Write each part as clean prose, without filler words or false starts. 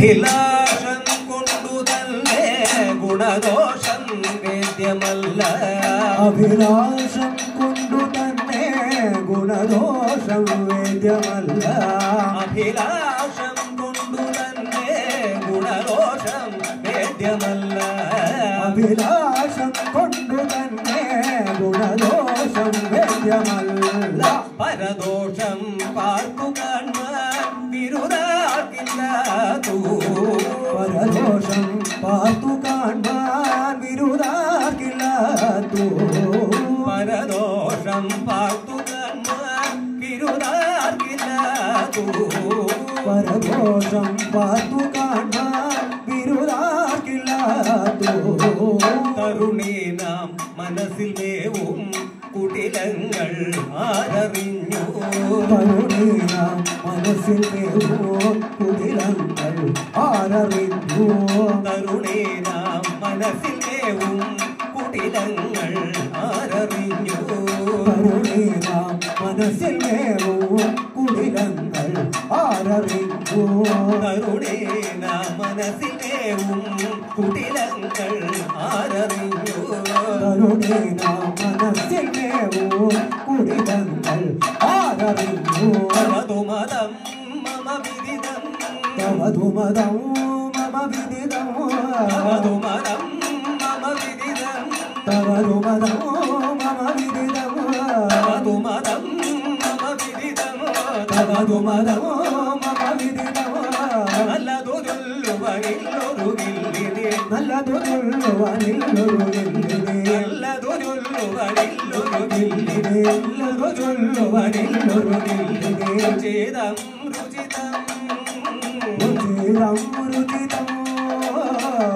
അഭിലാഷം കൊണ്ടു തന്നെ ഗുണദോഷം വേദ്യമല്ല അഭിലാഷം കൊണ്ടു തന്നെ ഗുണദോഷം വേദ്യമല്ല അഭിലാഷം കൊണ്ടു തന്നെ ഗുണദോഷം വേദ്യമല്ല അഭിലാഷം കൊണ്ടു തന്നെ ഗുണദോഷം വേദ്യമല്ല പരദോഷം പാർത്തു കാണാൻ വിരുദാക്കില്ല പരദോഷം പാർത്തു കാണാൻ വിരുദാക്കില്ല പരദോഷം പാർത്തു കാണാൻ വിരുദാക്കില്ല പരദോഷം പാർത്തു കാണാൻ വിരുദാക്കില്ല തരുണീനാം മനസ്സിൽ മേവും കുടിലങ്ങൾ ആരറിഞ്ഞു തരുണീനാം മനസ്സിൽ മേവും കുടിലങ്ങൾ ആരറിഞ്ഞു തരുണീനാം മനസ്സിൽ മേവും കുടിലങ്ങൾ ആരറിഞ്ഞു തരുണീനാം മനസ്സിൽ മേവും കുടിലങ്ങൾ ആരറിഞ്ഞു തരുണീനാം മനസ്സിൽ മേവും കുടിലങ്ങൾ ആരറിഞ്ഞു തരുണീനാം മനസ്സിൽ മേവും കുടിലങ്ങൾ ആരറിഞ്ഞു തവതുമതം മമ വിദിതം തവതുമതം മമ വിദിതം തവതുമതം മമ വിദിതം തവതുമതം മമ വിദിതം തവതുമതം മമ വിദിതം തവതുമതം മമ വിദിതം നല്ലതു ചൊല്ലുവനില്ലൊരുകില്ലിനെ നല്ലതു ചൊല്ലുവനില്ലൊരുകില്ലിനെ നല്ലതു ചൊല്ലുവനില്ലൊരുകില്ലിനെ നല്ലതു ചൊല്ലുവനില്ലൊരുകില്ലിനെ ചേതം രുചിതം രുചിതം രുചിതം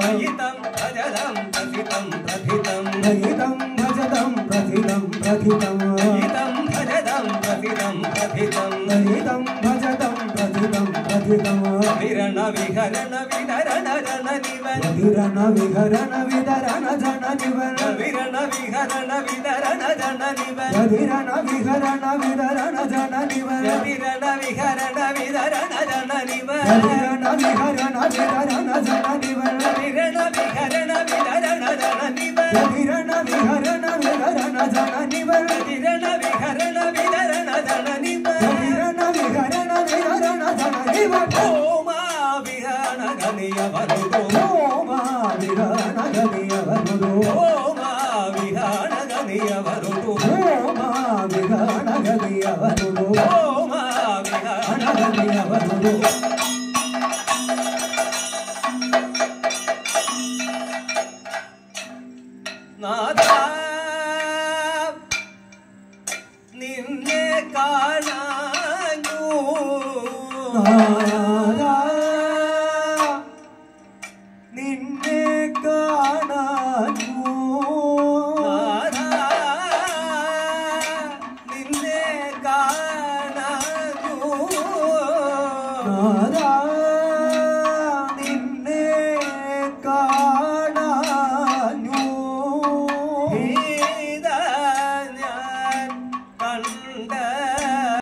അയിതം ഭജതം പ്രഥിതം പ്രഥിതം ദയിതം ഭജതം പ്രഥിതം പ്രഥിതം അയിതം ഭജതം പ്രഥിതം പ്രഥിതം ദയിതം ഭജതം പ്രഥിതം പ്രഥിതം വിരണ വിഹരണ വിതരണ ജനനിവൻ വിരണ വിഹരണ വിതരണ ജനനിവൻ വിരണ വിഹരണ വിതരണ ജനനിവൻ വിരണ വിഹരണ വിതരണ ജനനിവൻ വിരണ വിഹരണ വിതരണ ജനനിവൻ വിരണ വിഹരണ വിതരണ ജനനിവൻ വിരണ വിഹരണ വിതരണ ജനനിവൻ വിരണ വിഹരണ വിതരണ ജനനിവൻ വിരണ വിഹരണ വിതരണ ജനനിവൻ വിരണ വിഹരണ വിതരണ ജനനിവൻ ഓമാ വിഹരണ ഗനിയ വരുതോ ഓമാ വിഹരണ ഗനിയ വരുതോ ഓമാ വിഹരണ ഗനിയ വരുതോ ഓമാ വിഹരണ ഗനിയ വരുതോ ഓമാ വിഹരണ ഗനിയ വരുതോ നാദാ നിന്നെ കാണാഞ്ഞു നാദാ